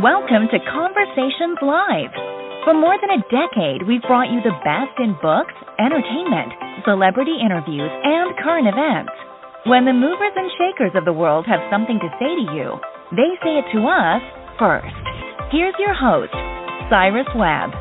Welcome to Conversations Live. For more than a decade, we've brought you the best in books, entertainment, celebrity interviews, and current events. When the movers and shakers of the world have something to say to you, they say it to us first. Here's your host, Cyrus Webb.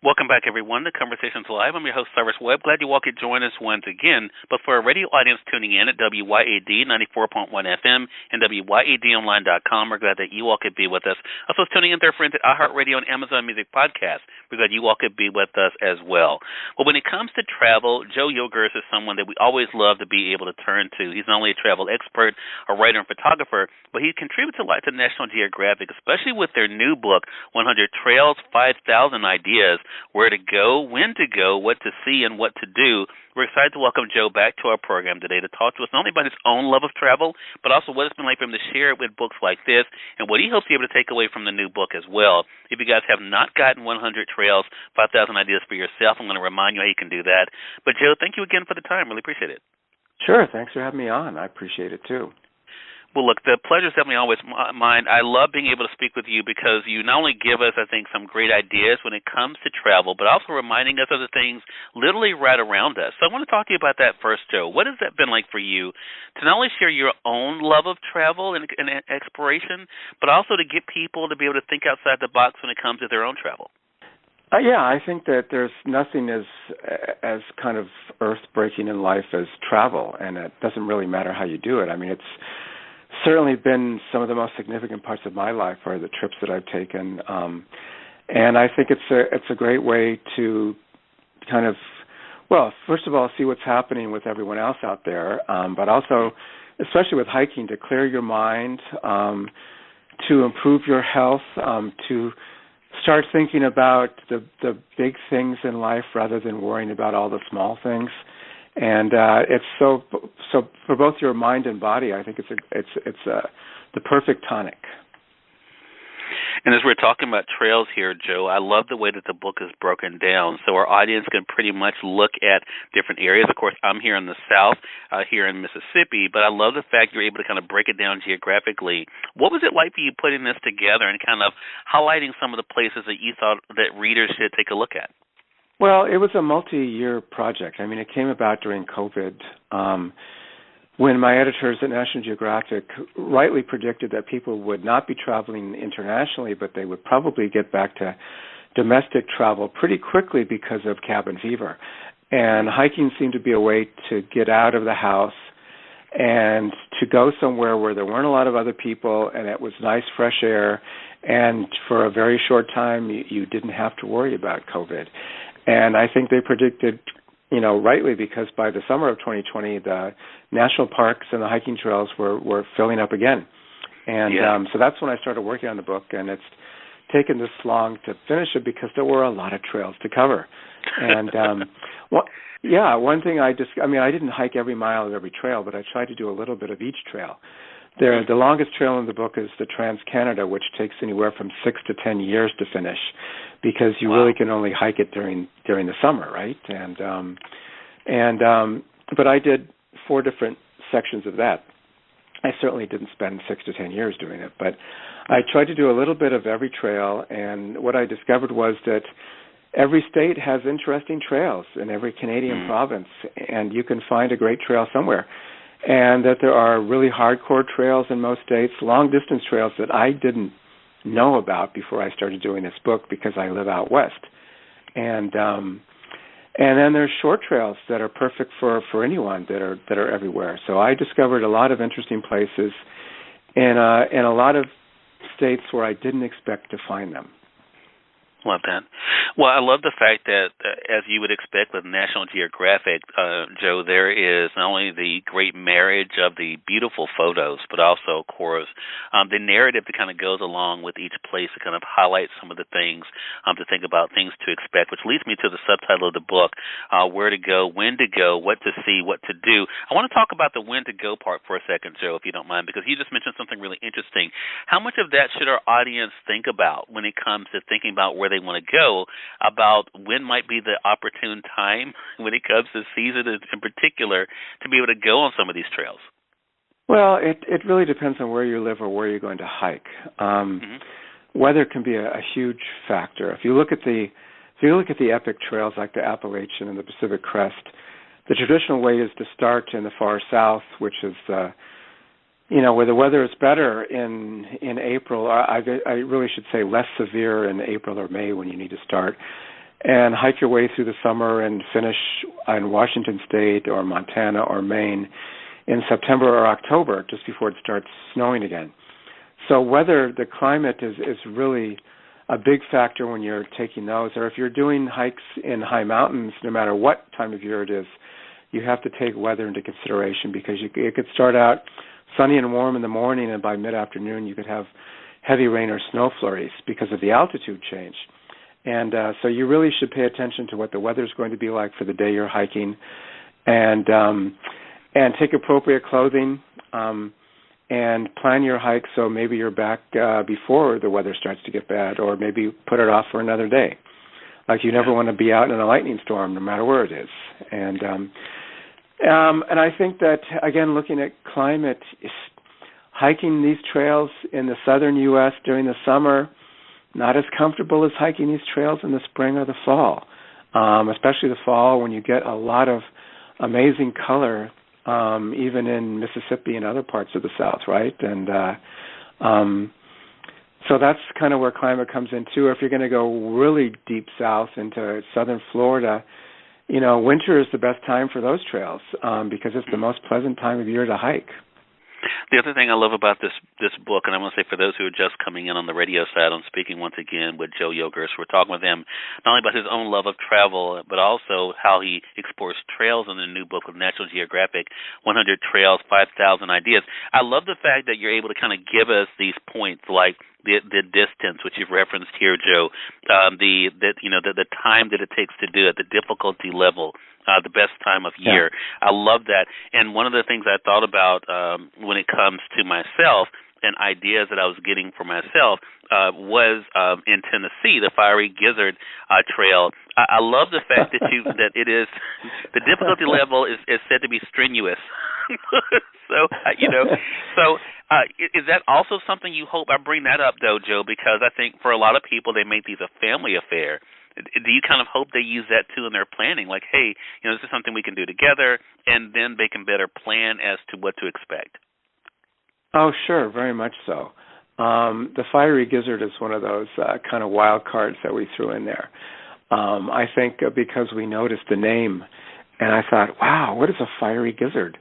Welcome back, everyone, to Conversations Live. I'm your host, Cyrus Webb. Glad you all could join us once again. But for our radio audience tuning in at WYAD 94.1 FM and WYADonline.com, we're glad that you all could be with us. Also tuning in to our friends at iHeartRadio and Amazon Music Podcast. We're glad you all could be with us as well. Well, when it comes to travel, Joe Yogerst is someone that we always love to be able to turn to. He's not only a travel expert, a writer and photographer, but he contributes a lot to National Geographic, especially with their new book, 100 Trails, 5,000 Ideas, where to go, when to go, what to see, and what to do. We're excited to welcome Joe back to our program today to talk to us not only about his own love of travel, but also what it's been like for him to share it with books like this and what he hopes to be able to take away from the new book as well. If you guys have not gotten 100 Trails, 5,000 Ideas for yourself, I'm going to remind you how you can do that. But, Joe, thank you again for the time. Really appreciate it. Sure. Thanks for having me on. I appreciate it, too. Well, look, the pleasure is definitely always mine. I love being able to speak with you because you not only give us, I think, some great ideas when it comes to travel, but also reminding us of the things literally right around us. So I want to talk to you about that first, Joe. What has that been like for you to not only share your own love of travel and exploration, but also to get people to be able to think outside the box when it comes to their own travel? Yeah, I think that there's nothing as kind of earth-breaking in life as travel, and it doesn't really matter how you do it. I mean, it's certainly been some of the most significant parts of my life are the trips that I've taken, and I think it's a great way to kind of, well, first of all, see what's happening with everyone else out there, but also, especially with hiking, to clear your mind, to improve your health, to start thinking about the big things in life rather than worrying about all the small things. And it's so for both your mind and body. I think it's the perfect tonic. And as we're talking about trails here, Joe, I love the way that the book is broken down, so our audience can pretty much look at different areas. Of course, I'm here in the South, here in Mississippi, but I love the fact you're able to kind of break it down geographically. What was it like for you putting this together and kind of highlighting some of the places that you thought that readers should take a look at? Well, it was a multi-year project. I mean, it came about during COVID when my editors at National Geographic rightly predicted that people would not be traveling internationally, but they would probably get back to domestic travel pretty quickly because of cabin fever. And hiking seemed to be a way to get out of the house and to go somewhere where there weren't a lot of other people and it was nice, fresh air. And for a very short time, you didn't have to worry about COVID. And I think they predicted, rightly, because by the summer of 2020, the national parks and the hiking trails were filling up again. And so that's when I started working on the book, and it's taken this long to finish it because there were a lot of trails to cover. And, one thing I didn't hike every mile of every trail, but I tried to do a little bit of each trail. The longest trail in the book is the Trans-Canada, which takes anywhere from 6 to 10 years to finish, because you really can only hike it during the summer, right? But I did 4 different sections of that. I certainly didn't spend 6 to 10 years doing it, but I tried to do a little bit of every trail, and what I discovered was that every state has interesting trails in every Canadian province, and you can find a great trail somewhere. And that there are really hardcore trails in most states, long-distance trails that I didn't know about before I started doing this book because I live out west. And then there's short trails that are perfect for anyone that are everywhere. So I discovered a lot of interesting places in a lot of states where I didn't expect to find them. Love that. Well, I love the fact that, as you would expect with National Geographic, Joe, there is not only the great marriage of the beautiful photos, but also, of course, the narrative that kind of goes along with each place to kind of highlight some of the things to think about, things to expect, which leads me to the subtitle of the book, where to go, when to go, what to see, what to do. I want to talk about the when to go part for a second, Joe, if you don't mind, because you just mentioned something really interesting. How much of that should our audience think about when it comes to thinking about where they want to go, about when might be the opportune time when it comes to season in particular to be able to go on some of these trails? Well, it really depends on where you live or where you're going to hike. Weather can be a huge factor. If you look at the epic trails like the Appalachian and the Pacific Crest, the traditional way is to start in the far south, which is where the weather is better in April. I really should say less severe in April or May when you need to start, and hike your way through the summer and finish in Washington State or Montana or Maine in September or October, just before it starts snowing again. So weather, the climate is really a big factor when you're taking those. Or if you're doing hikes in high mountains, no matter what time of year it is, you have to take weather into consideration, because it could start out sunny and warm in the morning, and by mid-afternoon you could have heavy rain or snow flurries because of the altitude change. And so you really should pay attention to what the weather is going to be like for the day you're hiking, and take appropriate clothing, and plan your hike so maybe you're back before the weather starts to get bad, or maybe put it off for another day. Like, you never want to be out in a lightning storm, no matter where it is. And I think that, again, looking at climate, hiking these trails in the southern U.S. during the summer, not as comfortable as hiking these trails in the spring or the fall, especially the fall when you get a lot of amazing color, even in Mississippi and other parts of the South, right? And so that's kind of where climate comes in, too. If you're going to go really deep south into southern Florida, winter is the best time for those trails, because it's the most pleasant time of year to hike. The other thing I love about this book, and I want to say for those who are just coming in on the radio side, I'm speaking once again with Joe Yogerst. We're talking with him not only about his own love of travel, but also how he explores trails in the new book of National Geographic, 100 Trails, 5,000 Ideas. I love the fact that you're able to kind of give us these points, like the distance, which you've referenced here, Joe, the time that it takes to do it, the difficulty level, the best time of year. Yeah. I love that. And one of the things I thought about when it comes to myself and ideas that I was getting for myself was in Tennessee, the Fiery Gizzard Trail. I love the fact that that it is, the difficulty level is said to be strenuous. Is that also something you hope? I bring that up, though, Joe, because I think for a lot of people, they make these a family affair. Do you kind of hope they use that, too, in their planning? Like, hey, this is something we can do together, and then they can better plan as to what to expect. Oh, sure, very much so. The Fiery Gizzard is one of those kind of wild cards that we threw in there. I think because we noticed the name, and I thought, wow, what is a fiery gizzard?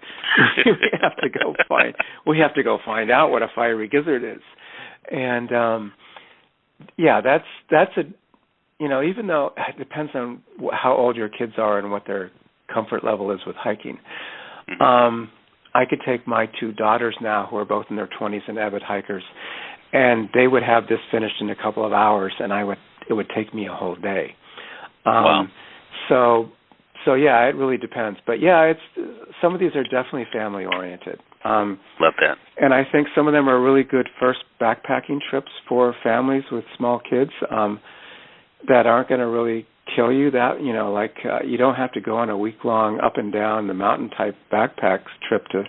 we have to go find out what a fiery gizzard is. And that's a, even though it depends on how old your kids are and what their comfort level is with hiking. I could take my two daughters now, who are both in their 20s and avid hikers, and they would have this finished in a couple of hours, and it would take me a whole day. Wow. So yeah, it really depends. But yeah, some of these are definitely family oriented. Love that. And I think some of them are really good first backpacking trips for families with small kids that aren't going to really kill you. That you don't have to go on a week-long up and down the mountain type backpacks trip to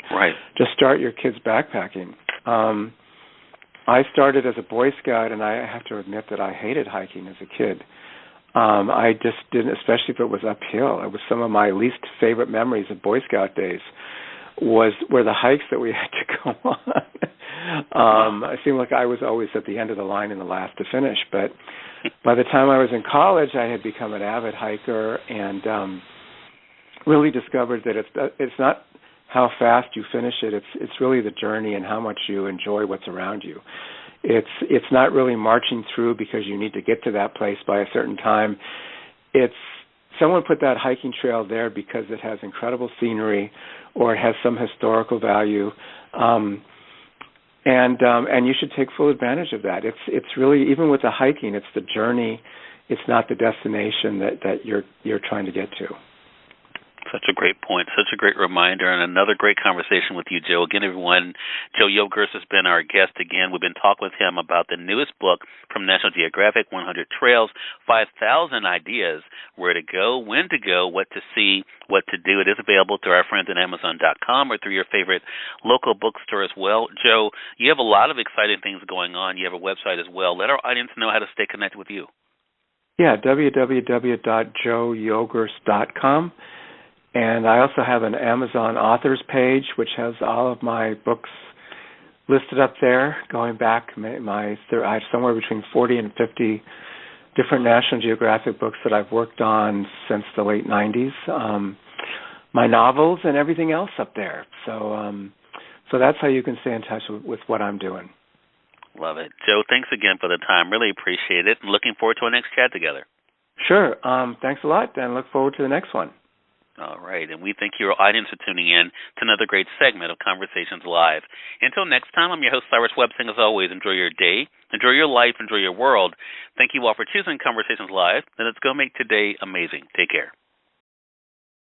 just start your kids backpacking. I started as a Boy Scout, and I have to admit that I hated hiking as a kid. I just didn't, especially if it was uphill. It was some of my least favorite memories of Boy Scout days were the hikes that we had to go on. I seemed like I was always at the end of the line and the last to finish. But by the time I was in college, I had become an avid hiker and really discovered that it's not how fast you finish it. It's really the journey and how much you enjoy what's around you. It's not really marching through because you need to get to that place by a certain time. It's someone put that hiking trail there because it has incredible scenery or it has some historical value, and you should take full advantage of that. It's really, even with the hiking, it's the journey. It's not the destination that you're trying to get to. Such a great point, such a great reminder, and another great conversation with you, Joe. Again, everyone, Joe Yogerst has been our guest again. We've been talking with him about the newest book from National Geographic, 100 Trails, 5,000 Ideas, where to go, when to go, what to see, what to do. It is available through our friends at Amazon.com or through your favorite local bookstore as well. Joe, you have a lot of exciting things going on. You have a website as well. Let our audience know how to stay connected with you. Yeah, www.joeyogerst.com. And I also have an Amazon authors page, which has all of my books listed up there, going back I have somewhere between 40 and 50 different National Geographic books that I've worked on since the late 90s. My novels and everything else up there. So that's how you can stay in touch with what I'm doing. Love it. Joe, thanks again for the time. Really appreciate it. And looking forward to our next chat together. Sure. Thanks a lot, and look forward to the next one. All right, and we thank your audience for tuning in to another great segment of Conversations Live. Until next time, I'm your host, Cyrus Webb, saying as always, enjoy your day, enjoy your life, enjoy your world. Thank you all for choosing Conversations Live, and let's go make today amazing. Take care.